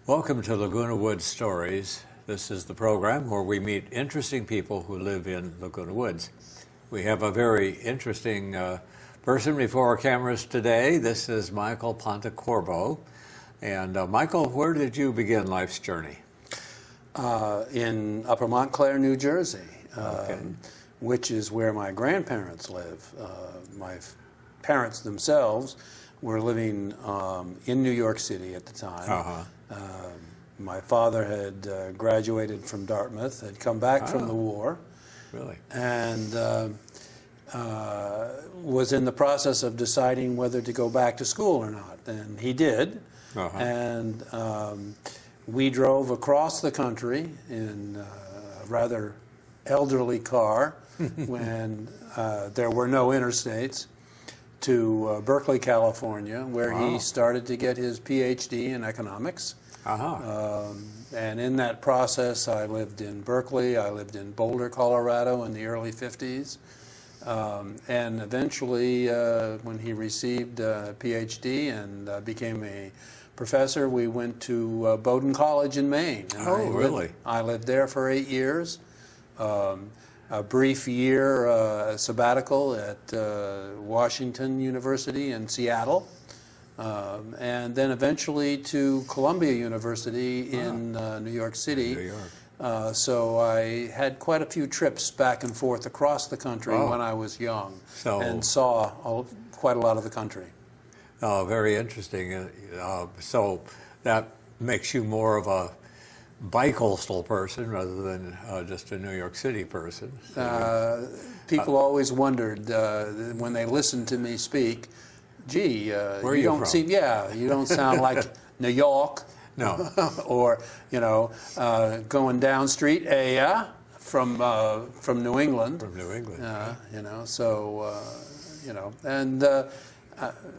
Welcome to Laguna Woods Stories. This is the program where we meet interesting people who live in Laguna Woods. We have a very interesting person before our cameras today. This is Michael Pontecorvo. And Michael, where did you begin life's journey? In Upper Montclair, New Jersey, Okay. which is where my grandparents live. My parents themselves were living in New York City at the time. Uh-huh. My father had graduated from Dartmouth, had come back from the war, Really? and was in the process of deciding whether to go back to school or not. And he did. Uh-huh. And we drove across the country in a rather elderly car when there were no interstates to Berkeley, California, where Wow. he started to get his PhD in economics. Uh-huh. And in that process, I lived in Berkeley, I lived in Boulder, Colorado in the early 50s. And eventually, when he received a PhD and became a professor, we went to Bowdoin College in Maine. And Really? I lived there for 8 years. A brief year sabbatical at Washington University in Seattle. And then eventually to Columbia University in New York City. New York. So I had quite a few trips back and forth across the country Oh. when I was young, So- and saw quite a lot of the country. Very interesting. So that makes you more of a bi-coastal person rather than just a New York City person. People always wondered when they listened to me speak, gee, Where are you don't from? seem, you don't sound like New York. No. Or, going down street, from New England. From New England. And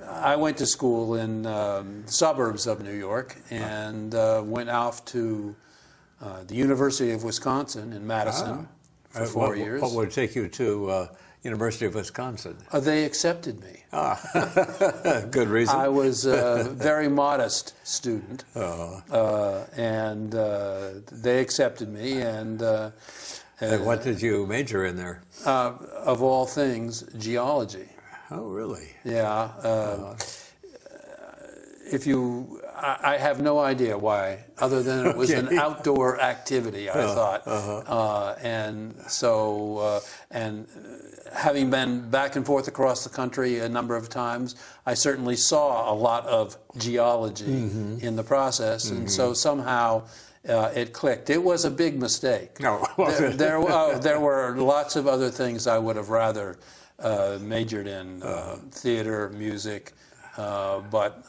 I went to school in suburbs of New York and went off to the University of Wisconsin in Madison for 4 years. What would take you to University of Wisconsin? They accepted me. Good reason. I was a very modest student, and they accepted me. And what did you major in there? of all things, geology. Oh, really? Yeah. I have no idea why, other than it was an outdoor activity, I thought. And so, and having been back and forth across the country a number of times, I certainly saw a lot of geology in the process. And so somehow it clicked. It was a big mistake. No. There were lots of other things I would have rather majored in, theater, music, but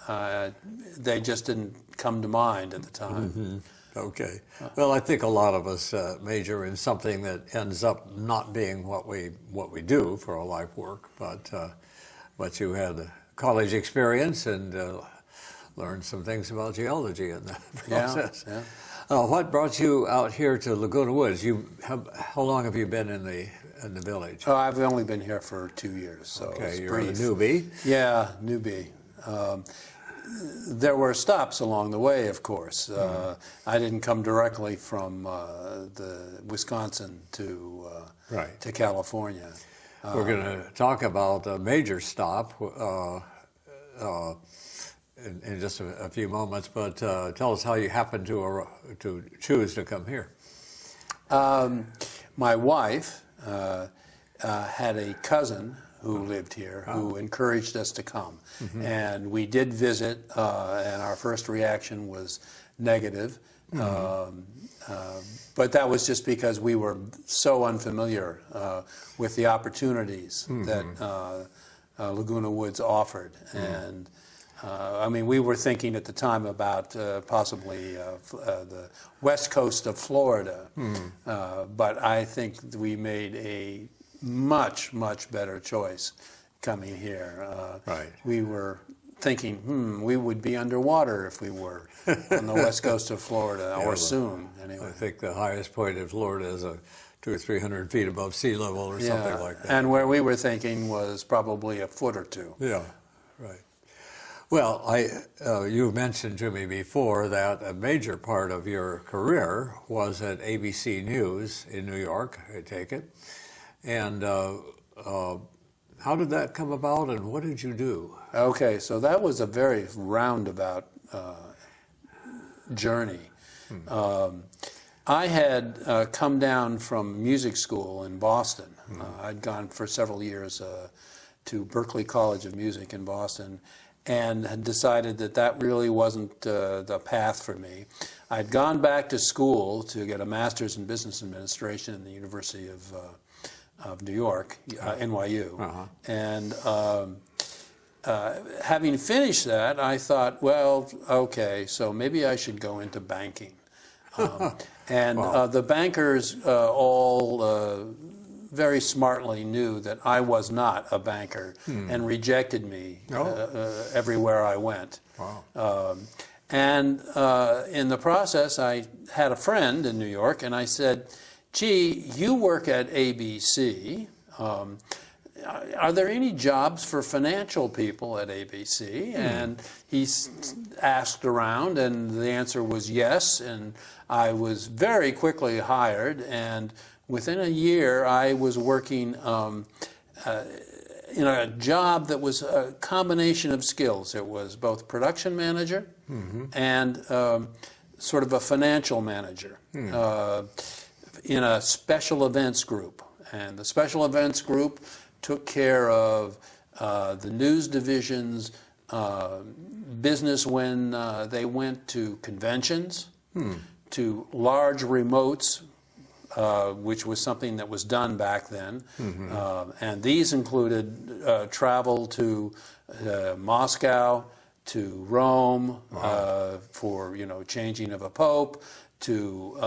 they just didn't come to mind at the time. Okay. Well, I think a lot of us major in something that ends up not being what we do for our life work, but you had a college experience and learned some things about geology in the process. Yeah. What brought you out here to Laguna Woods? How long have you been in the village? Oh, I've only been here for 2 years, so Okay, it's you're brief. a newbie. Yeah, newbie. There were stops along the way, of course. I didn't come directly from the Wisconsin to California. We're going to talk about a major stop in just a few moments, but tell us how you happened to choose to come here. My wife had a cousin who lived here who encouraged us to come. And we did visit, and our first reaction was negative. But that was just because we were so unfamiliar with the opportunities that Laguna Woods offered. And we were thinking at the time about possibly the west coast of Florida, but I think we made a much, much better choice coming here. We were thinking, we would be underwater if we were on the west coast of Florida, or soon, anyway. I think the highest point in Florida is 200 or 300 feet above sea level or something like that. And where we were thinking was probably a foot or two. Yeah, right. Well, you mentioned to me before that a major part of your career was at ABC News in New York, I take it. And how did that come about, and what did you do? Okay, so that was a very roundabout journey. I had come down from music school in Boston. I'd gone for several years to Berklee College of Music in Boston, and had decided that that really wasn't the path for me. I'd gone back to school to get a master's in business administration in the University of New York, NYU. And having finished that, I thought, well, okay, so maybe I should go into banking. And the bankers all very smartly knew that I was not a banker and rejected me everywhere I went. And in the process, I had a friend in New York, and I said, gee, you work at ABC. Are there any jobs for financial people at ABC? And he asked around, and the answer was yes. And I was very quickly hired, and within a year, I was working in a job that was a combination of skills. It was both production manager and sort of a financial manager in a special events group. And the special events group took care of the news division's business when they went to conventions, to large remotes, which was something that was done back then. And these included travel to Moscow, to Rome for changing of a pope, to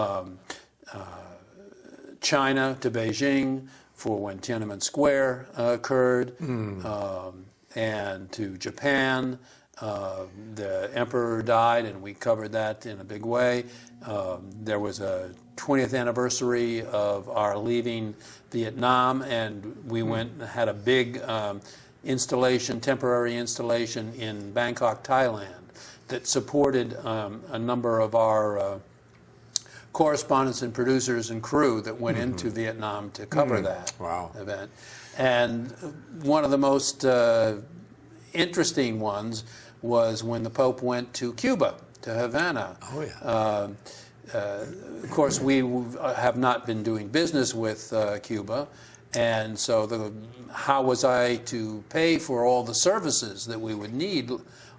China, to Beijing for when Tiananmen Square occurred, and to Japan. The emperor died, and we covered that in a big way. There was a 20th anniversary of our leaving Vietnam, and we went and had a big temporary installation in Bangkok, Thailand, that supported a number of our correspondents and producers and crew that went into Vietnam to cover that event. And one of the most interesting ones was when the Pope went to Cuba, to Havana. Of course, we have not been doing business with Cuba, and so how was I to pay for all the services that we would need,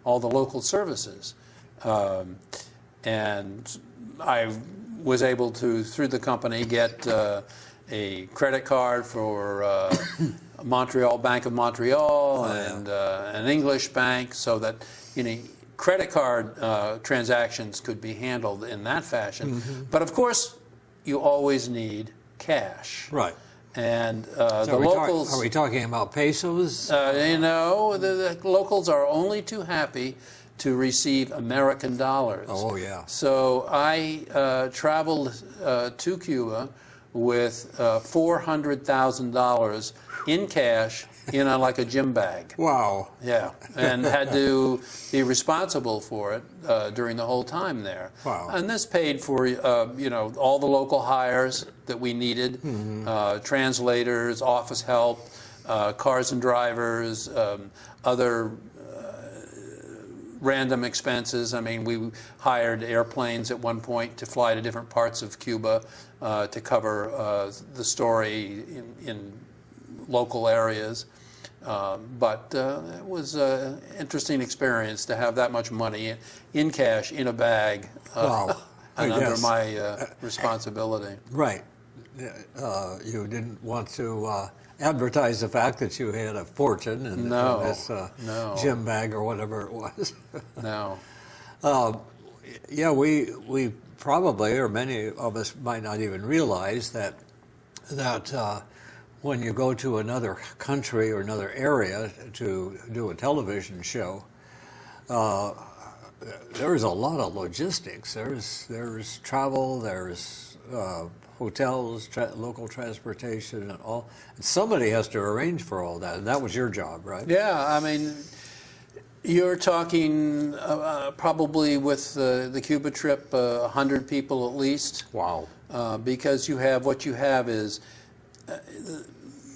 all the local services? And I was able to, through the company, get a credit card for Montreal, Bank of Montreal, and an English bank, so that credit card transactions could be handled in that fashion. But of course, you always need cash. Right. And So the locals... Are we talking about pesos? The locals are only too happy to receive American dollars. Oh, yeah. So I traveled to Cuba with $400,000 in cash in like a gym bag. Wow. Yeah, and had to be responsible for it during the whole time there. Wow. And this paid for all the local hires that we needed, translators, office help, cars and drivers, other random expenses. I mean, we hired airplanes at one point to fly to different parts of Cuba to cover the story in local areas. But it was an interesting experience to have that much money in cash in a bag and under my responsibility. Right. You didn't want to advertise the fact that you had a fortune in this gym bag or whatever it was. No. Yeah, we probably, or many of us might not even realize that when you go to another country or another area to do a television show, there's a lot of logistics. There's travel, there's hotels, local transportation, and all. And somebody has to arrange for all that, and that was your job, right? Yeah, I mean, You're talking probably with the Cuba trip, 100 people at least. Wow. Because what you have is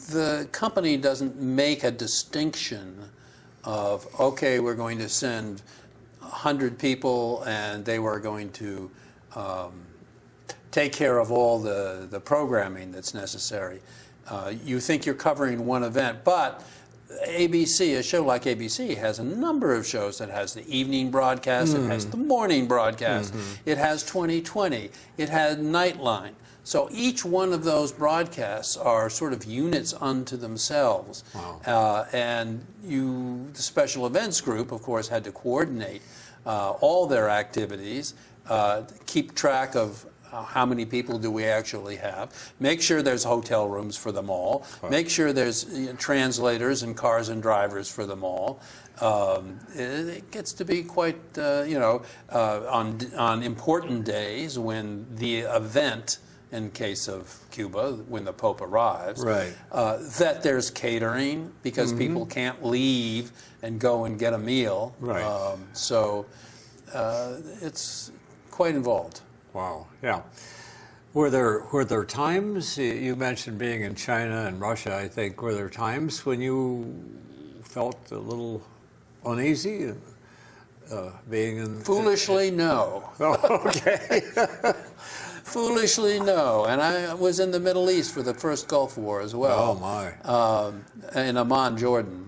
the company doesn't make a distinction of, okay, we're going to send 100 people and they were going to take care of all the programming that's necessary. You think you're covering one event, but ABC, a show like ABC, has a number of shows. That has the evening broadcast, it has the morning broadcast, it has 2020, it has Nightline. So each one of those broadcasts are sort of units unto themselves. Wow. And the special events group, of course, had to coordinate all their activities, keep track of how many people do we actually have, make sure there's hotel rooms for them all, make sure there's translators and cars and drivers for them all. It gets to be quite, on important days when the event, in case of Cuba, when the Pope arrives, right. That there's catering because people can't leave and go and get a meal. Right. So it's quite involved. Wow. Yeah. Were there times, you mentioned being in China and Russia, I think, were there times when you felt a little uneasy being in... Foolishly, no. Oh, okay. Foolishly, no. And I was in the Middle East for the first Gulf War as well. Oh, my. In Amman, Jordan.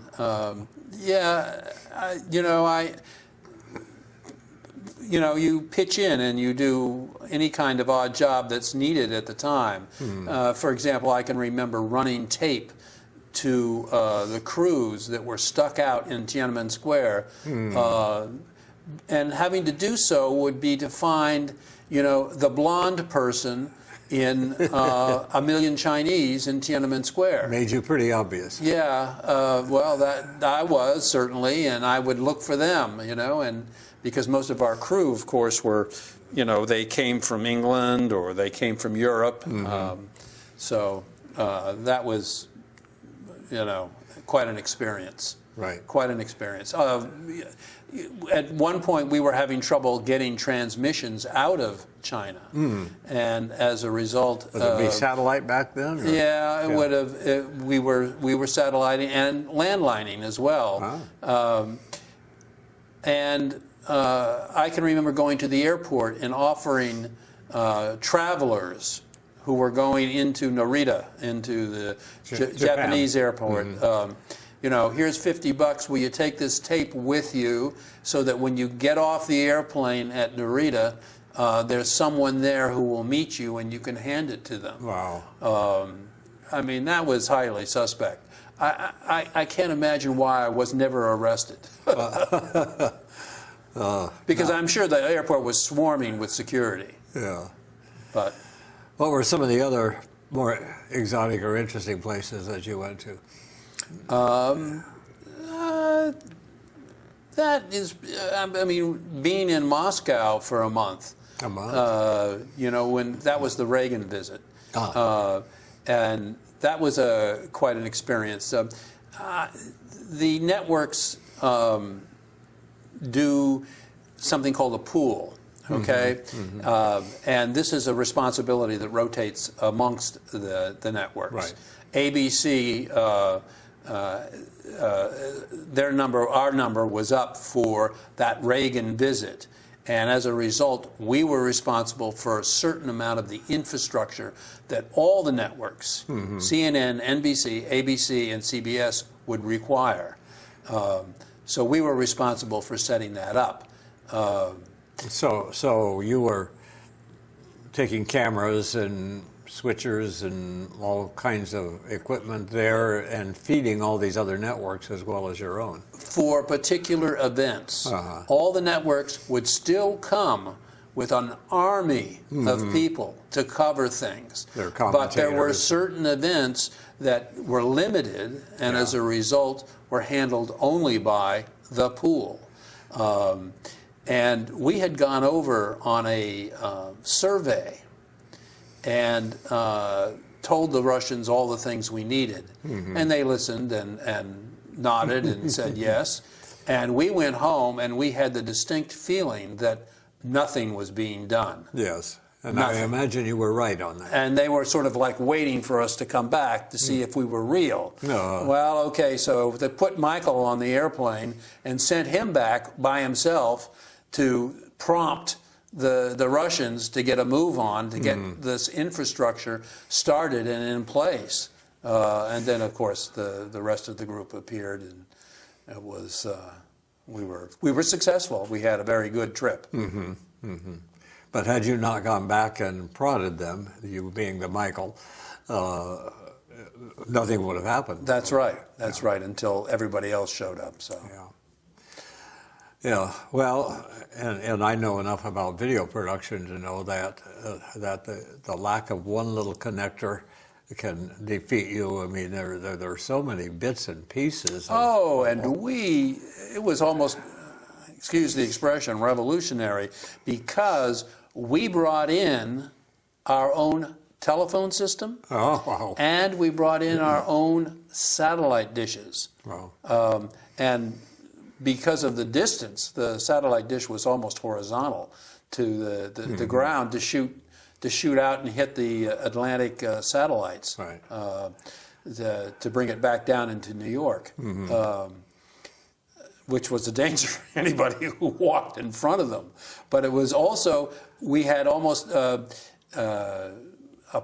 You pitch in and you do any kind of odd job that's needed at the time. For example, I can remember running tape to the crews that were stuck out in Tiananmen Square. And having to do so would be to find, the blonde person in A Million Chinese in Tiananmen Square. Made you pretty obvious. Yeah, that I was, certainly, and I would look for them, and because most of our crew, of course, were, they came from England or they came from Europe. So that was, quite an experience. Right. Quite an experience. At one point, we were having trouble getting transmissions out of China, and as a result, would it be satellite back then? Or? Yeah, it would have. We were satelliting and landlining as well. Wow. And I can remember going to the airport and offering travelers who were going into Narita, into the Japanese airport. Here's $50. Will you take this tape with you so that when you get off the airplane at Narita, there's someone there who will meet you and you can hand it to them. Wow. That was highly suspect. I can't imagine why I was never arrested. Because I'm sure the airport was swarming with security. Yeah. But what were some of the other more exotic or interesting places that you went to? That is, being in Moscow for a month. A month? When that was the Reagan visit. And that was quite an experience. The networks do something called a pool. Okay, and this is a responsibility that rotates amongst the networks. Right. ABC, our number was up for that Reagan visit, and as a result, we were responsible for a certain amount of the infrastructure that all the networks, CNN, NBC, ABC, and CBS, would require. So we were responsible for setting that up. So you were taking cameras and switchers and all kinds of equipment there and feeding all these other networks as well as your own. For particular events, all the networks would still come with an army of people to cover things. But there were certain events that were limited and as a result were handled only by the pool. And we had gone over on a survey and told the Russians all the things we needed. And they listened and nodded and said yes. And we went home, and we had the distinct feeling that nothing was being done. Yes. And Nothing. I imagine you were right on that. And they were sort of like waiting for us to come back to see if we were real. Well, okay, so they put Michael on the airplane and sent him back by himself to prompt the Russians to get a move on, to get this infrastructure started and in place. And then, of course, the rest of the group appeared, and it was we were successful. We had a very good trip. But had you not gone back and prodded them, you being the Michael, nothing would have happened. That's right. That's right. Until everybody else showed up. So. Yeah. Well, and I know enough about video production to know that the lack of one little connector can defeat you. I mean, there are so many bits and pieces. And it was almost, excuse the expression, revolutionary, because we brought in our own telephone system. Oh, wow. And we brought in our own satellite dishes. Wow. And because of the distance, the satellite dish was almost horizontal to the ground to shoot out and hit the Atlantic satellites, Right. To bring it back down into New York, which was a danger for anybody who walked in front of them. But it was also, we had almost a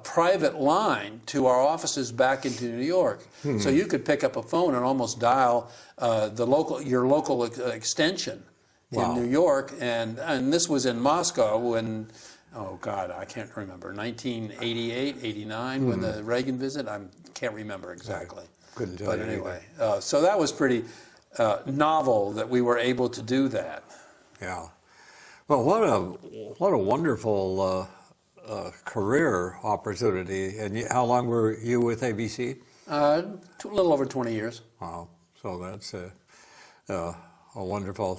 private line to our offices back into New York. So you could pick up a phone and almost dial your local extension in New York. And this was in Moscow when, oh God, I can't remember, 1988, 89, when the Reagan visit? I can't remember exactly. Couldn't tell but you anyway, so that was pretty novel that we were able to do that. Yeah. Well, what a wonderful career opportunity. And how long were you with ABC? A little over 20 years. Wow. So that's a wonderful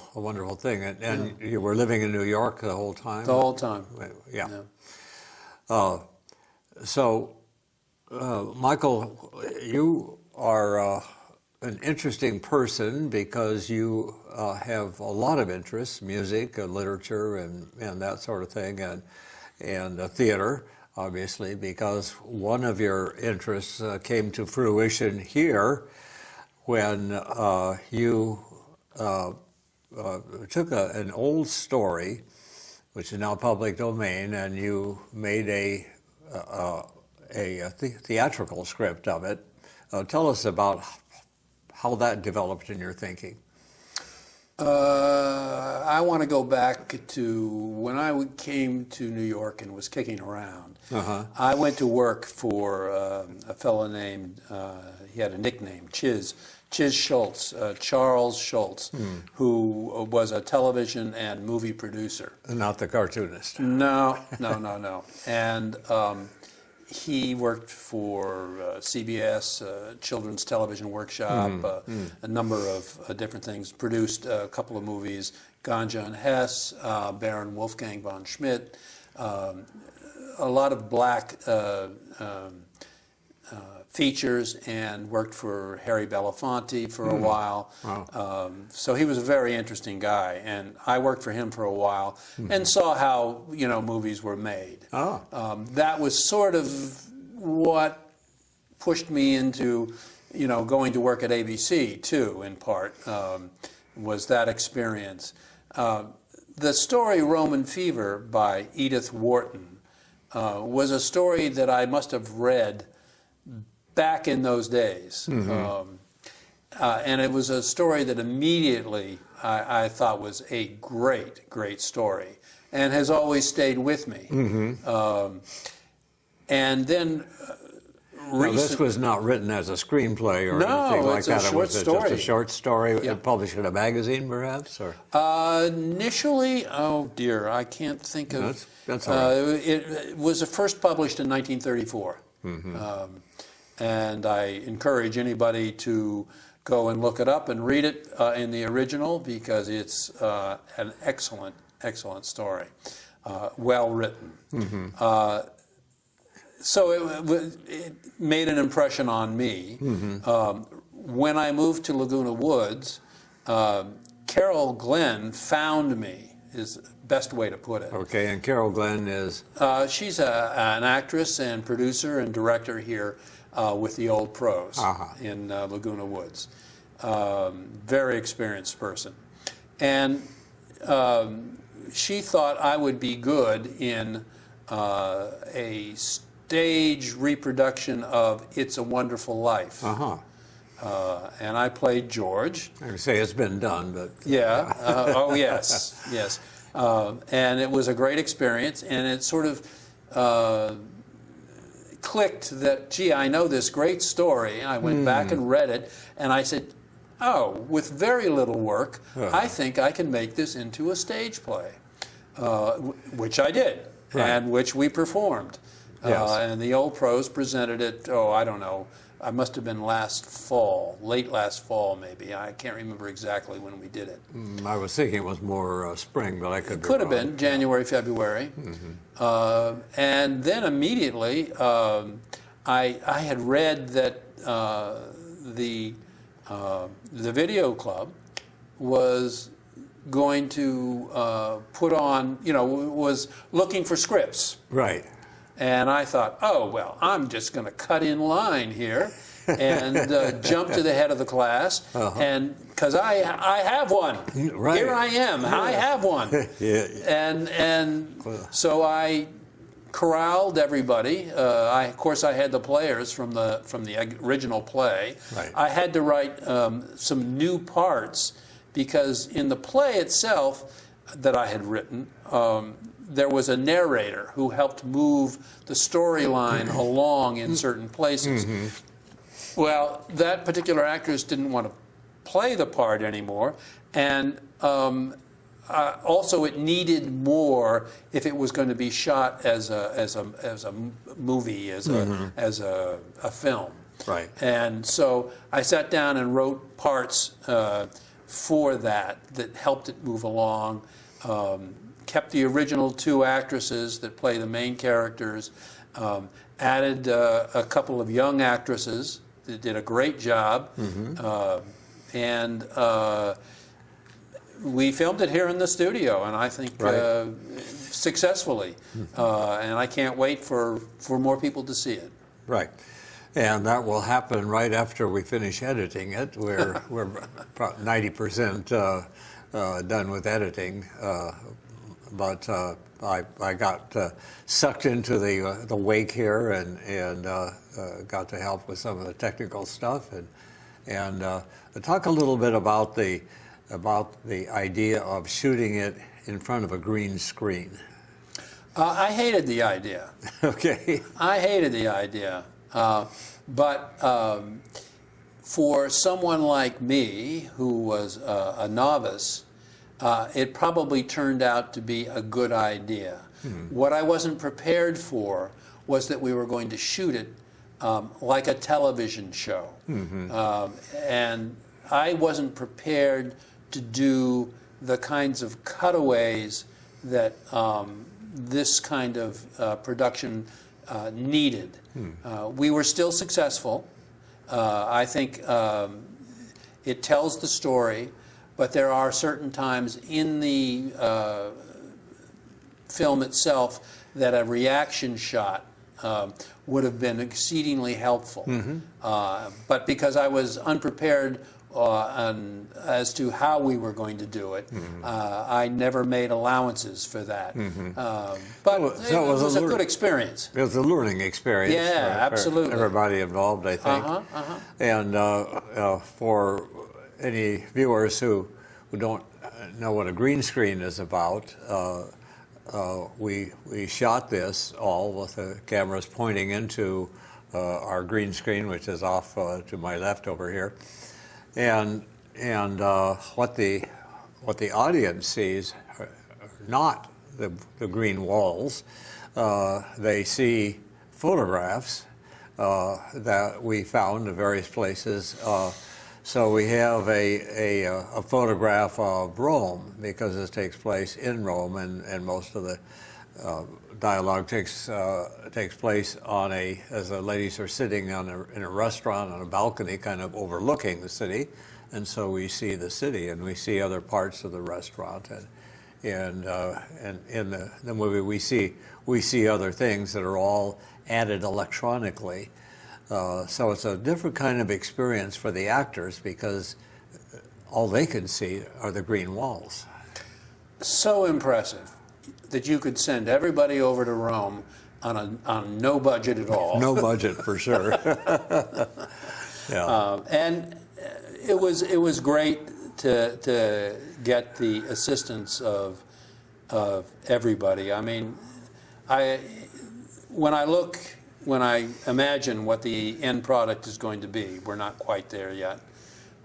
thing. And you were living in New York the whole time? The whole time. Yeah. So, Michael, you are an interesting person because you have a lot of interests, music, literature, and that sort of thing, and theater, obviously, because one of your interests came to fruition here when you took an old story, which is now public domain, and you made a theatrical script of it. Tell us about how that developed in your thinking. I want to go back to when I came to New York and was kicking around. I went to work for a fellow named, he had a nickname, Chiz Schultz, Charles Schultz, who was a television and movie producer. Not the cartoonist. No. And he worked for CBS, Children's Television Workshop, a number of different things, produced a couple of movies, Ganja and Hess, Baron Wolfgang von Schmidt, a lot of black features, and worked for Harry Belafonte for a while. Wow. So he was a very interesting guy, and I worked for him for a while and saw how movies were made. That was sort of what pushed me into going to work at ABC too, in part, was that experience. The story Roman Fever by Edith Wharton was a story that I must have read back in those days. And it was a story that immediately I thought was a great story, and has always stayed with me. And then this was not written as a screenplay or anything like that. It was just a short story published in a magazine, perhaps? Or initially, oh dear, I can't think of. That's all right. It was first published in 1934. And I encourage anybody to go and look it up and read it in the original, because it's an excellent story, well written. So it made an impression on me. When I moved to Laguna Woods, Carol Glenn found me, is the best way to put it. Okay, and Carol Glenn is? She's an actress and producer and director here with the Old Pros in Laguna Woods. Very experienced person. And she thought I would be good in a stage reproduction of It's a Wonderful Life. And I played George. I would say it's been done, but... Yeah. Oh, yes. Yes. And it was a great experience, and it sort of clicked that, gee, I know this great story. And I went back and read it, and I said, oh, with very little work, I think I can make this into a stage play, which I did, and which we performed. And the Old Pros presented it, I don't know, I must have been last fall, late last fall maybe. I can't remember exactly when we did it. I was thinking it was more spring, but I could be Could have wrong. been January, February. And then immediately I had read that the video club was going to put on, was looking for scripts. Right. And I thought, oh, well, I'm just going to cut in line here and jump to the head of the class. And because I have one. Right. Here I am. I have one. And so I corralled everybody. Of course, I had the players from the original play. Right. I had to write some new parts because in the play itself that I had written, there was a narrator who helped move the storyline along in certain places. Well, that particular actress didn't want to play the part anymore, and also it needed more if it was going to be shot as a movie, as a film. Right. And so I sat down and wrote parts for that helped it move along. Kept the original two actresses that play the main characters, added a couple of young actresses that did a great job, and we filmed it here in the studio, and I think successfally, and I can't wait for more people to see it. Right. And that will happen right after we finish editing it. We're 90% done with editing. But I got sucked into the wake here and got to help with some of the technical stuff and talk a little bit about the idea of shooting it in front of a green screen. I hated the idea. Okay. I hated the idea, but for someone like me who was a novice. It probably turned out to be a good idea. What I wasn't prepared for was that we were going to shoot it like a television show. And I wasn't prepared to do the kinds of cutaways that this kind of production needed. We were still successful. I think it tells the story. But there are certain times in the film itself that a reaction shot would have been exceedingly helpful. But because I was unprepared as to how we were going to do it, I never made allowances for that. But it was a good experience. It was a learning experience. Yeah, absolutely. For everybody involved, I think. And for any viewers who don't know what a green screen is about, we shot this all with the cameras pointing into our green screen, which is off to my left over here, and what the audience sees are not the green walls. They see photographs that we found in various places. So we have a photograph of Rome because this takes place in Rome, and most of the dialogue takes place as the ladies are sitting in a restaurant on a balcony, kind of overlooking the city, and so we see the city and we see other parts of the restaurant, and in the movie we see other things that are all added electronically. So it's a different kind of experience for the actors because all they can see are the green walls. So impressive that you could send everybody over to Rome on no budget at all. No budget for sure. Yeah. And it was great to get the assistance of everybody. I mean, when I imagine what the end product is going to be, we're not quite there yet.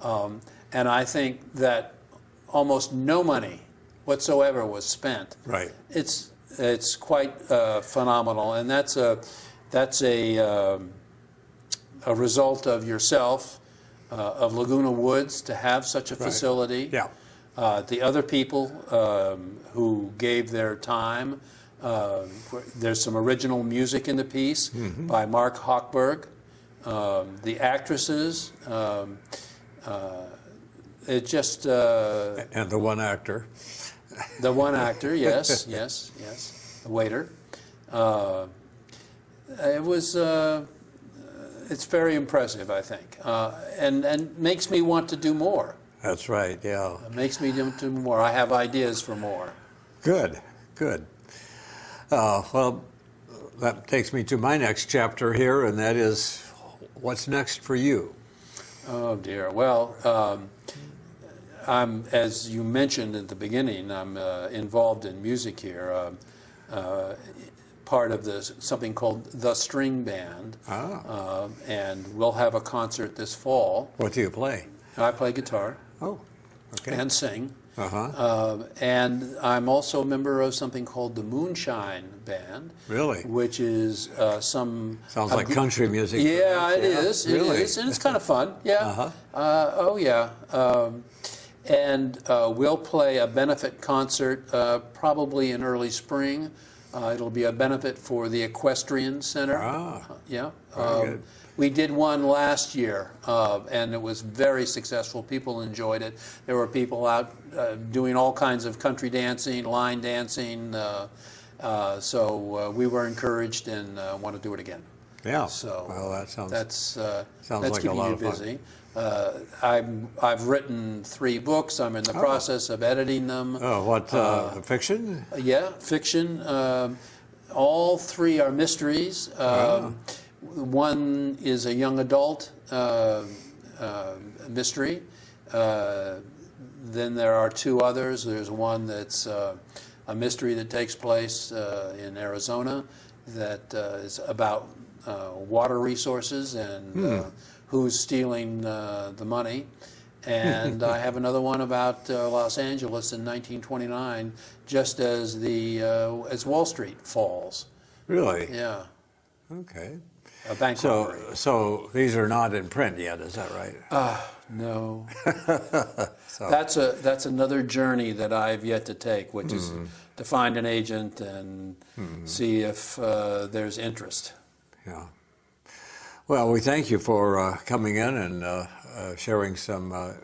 And I think that almost no money whatsoever was spent. Right. It's quite phenomenal, and that's a result of yourself, of Laguna Woods, to have such a facility. Yeah. The other people who gave their time. There's some original music in the piece by Mark Hochberg. The actresses. It just and the one actor. The one actor, yes, yes, the waiter. It was. It's very impressive, I think, and makes me want to do more. That's right. Yeah. It makes me want to do more. I have ideas for more. Good. Well, that takes me to my next chapter here, and that is, what's next for you? Oh dear. Well, I'm, as you mentioned at the beginning, I'm involved in music here. Part of something called the String Band, and we'll have a concert this fall. What do you play? I play guitar. Oh, okay. And sing. Uh-huh. And I'm also a member of something called the Moonshine Band. Really? Which is some... Sounds like country music. Yeah, it is. Really? It is, and it's kind of fun. Yeah. Oh, yeah. And we'll play a benefit concert probably in early spring. It'll be a benefit for the Equestrian Center. Yeah. Very good. We did one last year, and it was very successful. People enjoyed it. There were people out doing all kinds of country dancing, line dancing. So we were encouraged and want to do it again. Yeah. So well, that sounds that's like a lot of busy. fun. I've written 3 books. I'm in the process of editing them. Oh, what fiction? Yeah, fiction. All 3 are mysteries. One is a young adult mystery. Then there are 2 others. There's one that's a mystery that takes place in Arizona that is about water resources and who's stealing the money. And I have another one about Los Angeles in 1929, just as as Wall Street falls. Really? Yeah. Okay. A bank robbery. So these are not in print yet, is that right? No. That's another journey that I've yet to take, which is to find an agent and see if there's interest. Yeah. Well, we thank you for coming in and sharing some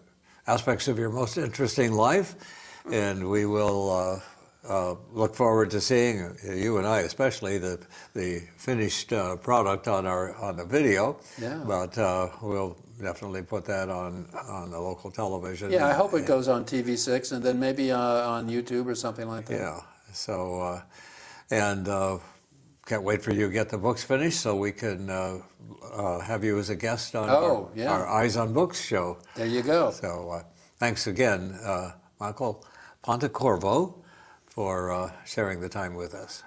aspects of your most interesting life, and we will look forward to seeing you and I, especially the finished product on the video. Yeah. But we'll definitely put that on the local television. Yeah, I hope it goes on TV6 and then maybe on YouTube or something like that. Yeah. So can't wait for you to get the books finished so we can have you as a guest on our Eyes on Books show. There you go. So thanks again, Michael Pontecorvo, for sharing the time with us.